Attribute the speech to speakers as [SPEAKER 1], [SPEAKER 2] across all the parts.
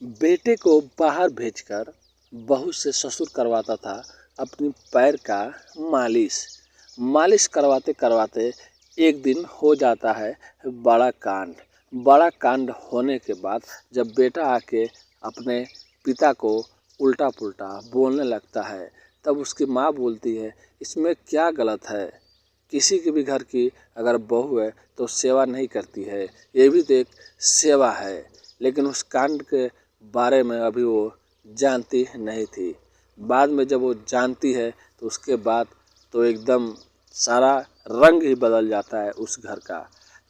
[SPEAKER 1] बेटे को बाहर भेजकर बहू से ससुर करवाता था अपनी पैर का मालिश। मालिश करवाते करवाते एक दिन हो जाता है बड़ा कांड। बड़ा कांड होने के बाद जब बेटा आके अपने पिता को उल्टा पुल्टा बोलने लगता है, तब उसकी माँ बोलती है, इसमें क्या गलत है? किसी के भी घर की अगर बहू है तो सेवा नहीं करती है, ये भी तो एक सेवा है। लेकिन उस कांड के बारे में अभी वो जानती नहीं थी। बाद में जब वो जानती है तो उसके बाद तो एकदम सारा रंग ही बदल जाता है उस घर का।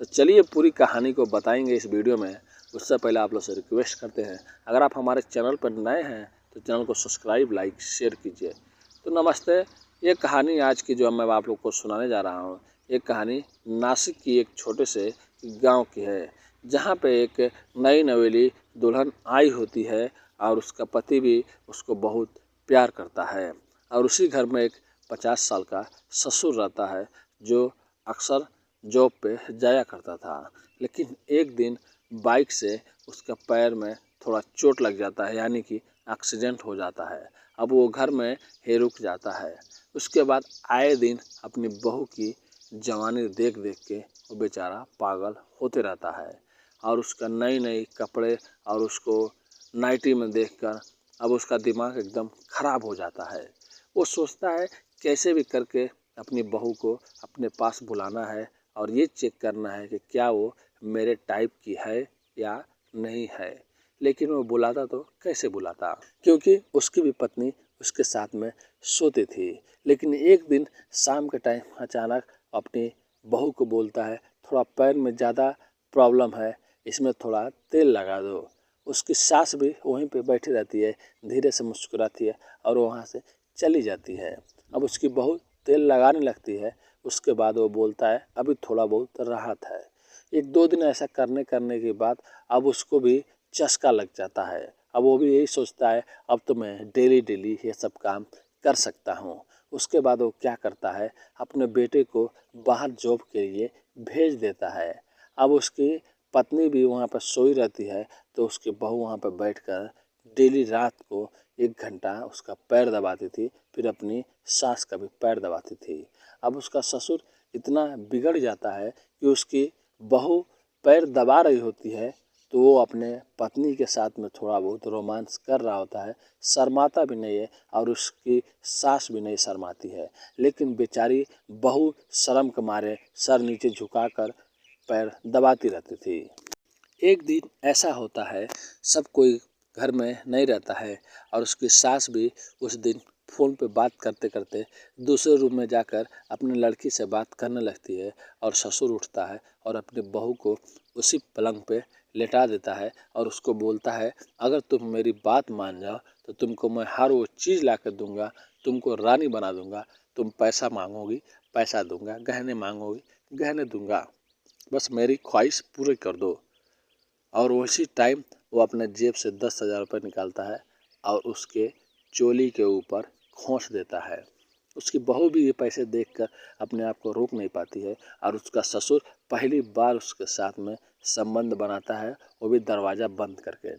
[SPEAKER 1] तो चलिए पूरी कहानी को बताएंगे इस वीडियो में। उससे पहले आप लोग से रिक्वेस्ट करते हैं, अगर आप हमारे चैनल पर नए हैं तो चैनल को सब्सक्राइब, लाइक, शेयर कीजिए। तो नमस्ते। ये कहानी आज की जो मैं आप लोग को सुनाने जा रहा हूँ, ये कहानी नासिक की एक छोटे से गांव की है, जहाँ पे एक नई नवेली दुल्हन आई होती है और उसका पति भी उसको बहुत प्यार करता है। और उसी घर में एक 50 साल का ससुर रहता है जो अक्सर जॉब पे जाया करता था। लेकिन एक दिन बाइक से उसका पैर में थोड़ा चोट लग जाता है, यानी कि एक्सीडेंट हो जाता है। अब वो घर में ही रुक जाता है। उसके बाद आए दिन अपनी बहू की जवानी देख देख के वो बेचारा पागल होते रहता है। और उसका नई नई कपड़े और उसको नाइटी में देखकर अब उसका दिमाग एकदम खराब हो जाता है। वो सोचता है कैसे भी करके अपनी बहू को अपने पास बुलाना है और ये चेक करना है कि क्या वो मेरे टाइप की है या नहीं है। लेकिन वो बुलाता तो कैसे बुलाता, क्योंकि उसकी भी पत्नी उसके साथ में सोती थी। लेकिन एक दिन शाम के टाइम अचानक अपनी बहू को बोलता है, थोड़ा पैर में ज़्यादा प्रॉब्लम है, इसमें थोड़ा तेल लगा दो। उसकी सास भी वहीं पे बैठी रहती है, धीरे से मुस्कुराती है और वहाँ से चली जाती है। अब उसकी बहू तेल लगाने लगती है। उसके बाद वो बोलता है अभी थोड़ा बहुत राहत है। एक दो दिन ऐसा करने करने के बाद अब उसको भी चस्का लग जाता है। अब वो भी यही सोचता है अब तो मैं डेली डेली ये सब काम कर सकता हूँ। उसके बाद वो क्या करता है, अपने बेटे को बाहर जॉब के लिए भेज देता है। अब उसकी पत्नी भी वहाँ पर सोई रहती है, तो उसकी बहू वहाँ पर बैठकर डेली रात को 1 घंटा उसका पैर दबाती थी, फिर अपनी सास का भी पैर दबाती थी। अब उसका ससुर इतना बिगड़ जाता है कि उसकी बहू पैर दबा रही होती है तो वो अपने पत्नी के साथ में थोड़ा बहुत रोमांस कर रहा होता है, शर्माता भी नहीं है और उसकी सास भी नहीं शर्माती है। लेकिन बेचारी बहू शर्म के मारे सर नीचे झुकाकर पैर दबाती रहती थी। एक दिन ऐसा होता है, सब कोई घर में नहीं रहता है और उसकी सास भी उस दिन फ़ोन पे बात करते करते दूसरे रूम में जाकर अपनी लड़की से बात करने लगती है। और ससुर उठता है और अपनी बहू को उसी पलंग पे लेटा देता है और उसको बोलता है, अगर तुम मेरी बात मान जाओ तो तुमको मैं हर वो चीज़ ला कर दूँगा, तुमको रानी बना दूँगा। तुम पैसा मांगोगी, पैसा दूँगा, गहने मांगोगी, गहने दूँगा, बस मेरी ख्वाहिश पूरी कर दो। और उसी टाइम वो अपने जेब से 10,000 रुपये निकालता है और उसके चोली के ऊपर खोस देता है। उसकी बहू भी ये पैसे देखकर अपने आप को रोक नहीं पाती है और उसका ससुर पहली बार उसके साथ में संबंध बनाता है, वो भी दरवाज़ा बंद करके।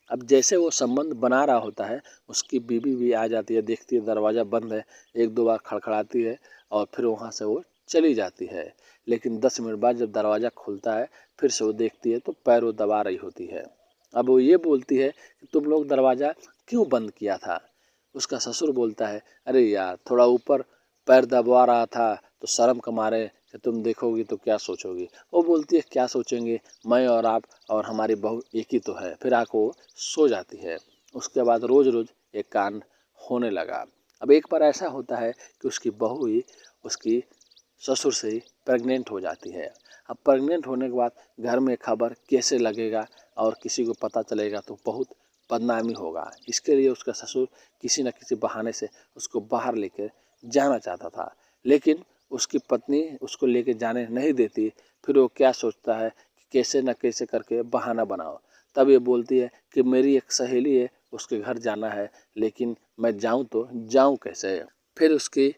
[SPEAKER 1] अब जैसे वो संबंध बना रहा होता है, उसकी बीवी भी आ जाती है, देखती है दरवाज़ा बंद है, 1-2 बार खड़खड़ाती है और फिर वहाँ से वो चली जाती है। लेकिन 10 मिनट बाद जब दरवाज़ा खुलता है, फिर से वो देखती है तो पैर वो दबा रही होती है। अब वो ये बोलती है कि तुम लोग दरवाज़ा क्यों बंद किया था? उसका ससुर बोलता है, अरे यार थोड़ा ऊपर पैर दबा रहा था तो शर्म के मारे कि तुम देखोगी तो क्या सोचोगी। वो बोलती है क्या सोचेंगे, मैं और आप और हमारी बहू एक ही तो है। फिर आके वो सो जाती है। उसके बाद रोज़ रोज़ एक कांड होने लगा। अब एक बार ऐसा होता है कि उसकी बहू ही उसकी ससुर से ही प्रेग्नेंट हो जाती है। अब प्रेग्नेंट होने के बाद घर में खबर कैसे लगेगा और किसी को पता चलेगा तो बहुत बदनामी होगा। इसके लिए उसका ससुर किसी न किसी बहाने से उसको बाहर लेकर जाना चाहता था, लेकिन उसकी पत्नी उसको लेके जाने नहीं देती। फिर वो क्या सोचता है कि कैसे न कैसे करके बहाना बनाओ। तब ये बोलती है कि मेरी एक सहेली है, उसके घर जाना है, लेकिन मैं जाऊँ तो जाऊँ कैसे। फिर उसकी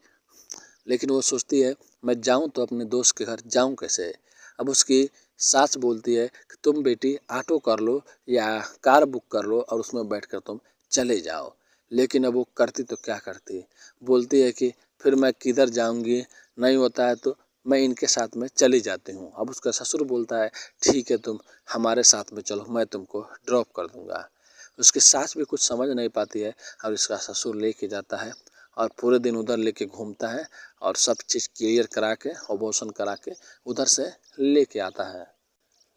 [SPEAKER 1] लेकिन वो सोचती है मैं जाऊँ तो अपने दोस्त के घर जाऊँ कैसे। अब उसकी सास बोलती है कि तुम बेटी ऑटो कर लो या कार बुक कर लो और उसमें बैठकर तुम चले जाओ। लेकिन अब वो करती तो क्या करती, बोलती है कि फिर मैं किधर जाऊंगी, नहीं होता है तो मैं इनके साथ में चली जाती हूँ। अब उसका ससुर बोलता है ठीक है तुम हमारे साथ में चलो, मैं तुमको ड्रॉप कर दूंगा। उसकी सास भी कुछ समझ नहीं पाती है और इसका ससुर लेके जाता है और पूरे दिन उधर लेके घूमता है और सब चीज़ क्लियर करा के अबॉर्शन करा के उधर से लेके आता है।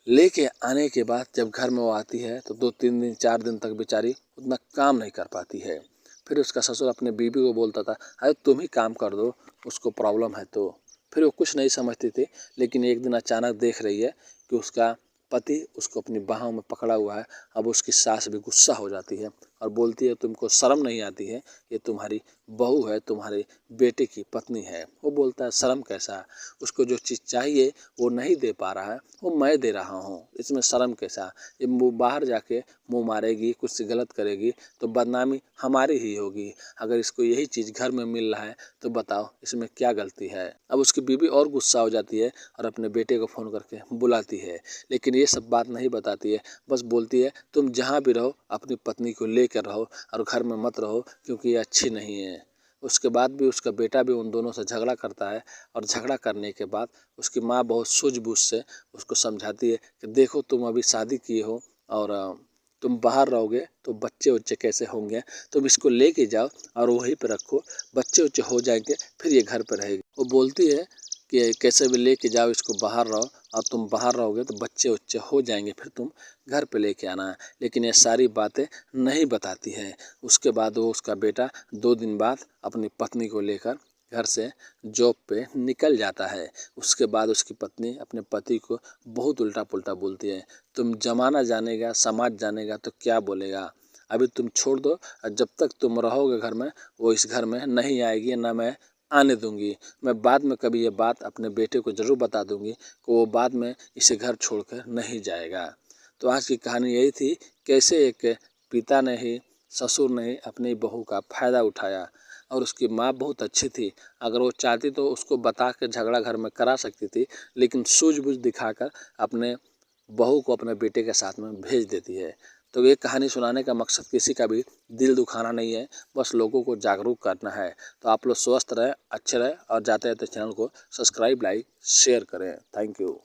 [SPEAKER 1] लेके आने के बाद जब घर में वो आती है तो 2-3 दिन 4 दिन तक बेचारी उतना काम नहीं कर पाती है। फिर उसका ससुर अपने बीवी को बोलता था अरे तुम ही काम कर दो, उसको प्रॉब्लम है तो। फिर वो कुछ नहीं समझती थी, लेकिन एक दिन अचानक देख रही है कि उसका पति उसको अपनी बाहों में पकड़ा हुआ है। अब उसकी सास भी गुस्सा हो जाती है और बोलती है तुमको शर्म नहीं आती है, ये तुम्हारी बहू है, तुम्हारे बेटे की पत्नी है। वो बोलता है शर्म कैसा, उसको जो चीज़ चाहिए वो नहीं दे पा रहा है, वो मैं दे रहा हूँ, इसमें शर्म कैसा। ये मुँह बाहर जाके मुँह मारेगी, कुछ गलत करेगी तो बदनामी हमारी ही होगी। अगर इसको यही चीज़ घर में मिल रहा है तो बताओ इसमें क्या गलती है। अब उसकी बीवी और गुस्सा हो जाती है और अपने बेटे को फ़ोन करके बुलाती है, लेकिन ये सब बात नहीं बताती है। बस बोलती है तुम जहाँ भी रहो अपनी पत्नी को लेकर रहो और घर में मत रहो क्योंकि ये अच्छी नहीं है। उसके बाद भी उसका बेटा भी उन दोनों से झगड़ा करता है और झगड़ा करने के बाद उसकी माँ बहुत सूझबूझ से उसको समझाती है कि देखो तुम अभी शादी किए हो और तुम बाहर रहोगे तो बच्चे उच्चे कैसे होंगे, तुम इसको लेके जाओ और वहीं पे रखो, बच्चे उच्चे हो जाएंगे फिर ये घर पे रहेगी। वो बोलती है कि कैसे भी लेके जाओ इसको, बाहर रहो और तुम बाहर रहोगे तो बच्चे उच्चे हो जाएंगे फिर तुम घर पे लेके आना। लेकिन ये सारी बातें नहीं बताती है। उसके बाद वो उसका बेटा 2 दिन बाद अपनी पत्नी को लेकर घर से जॉब पे निकल जाता है। उसके बाद उसकी पत्नी अपने पति को बहुत उल्टा पुल्टा बोलती है, तुम जमाना जानेगा समाज जानेगा तो क्या बोलेगा, अभी तुम छोड़ दो और जब तक तुम रहोगे घर में वो इस घर में नहीं आएगी, ना मैं आने दूंगी। मैं बाद में कभी ये बात अपने बेटे को ज़रूर बता दूंगी कि वो बाद में इसे घर छोड़कर नहीं जाएगा। तो आज की कहानी यही थी, कैसे एक पिता ने ही ससुर ने अपनी बहू का फ़ायदा उठाया और उसकी माँ बहुत अच्छी थी। अगर वो चाहती तो उसको बता के झगड़ा घर में करा सकती थी, लेकिन सूझबूझ दिखाकर अपने बहू को अपने बेटे के साथ में भेज देती है। तो ये कहानी सुनाने का मकसद किसी का भी दिल दुखाना नहीं है, बस लोगों को जागरूक करना है। तो आप लोग स्वस्थ रहें, अच्छे रहें और जाते रहते चैनल को सब्सक्राइब लाइक शेयर करें। Thank you.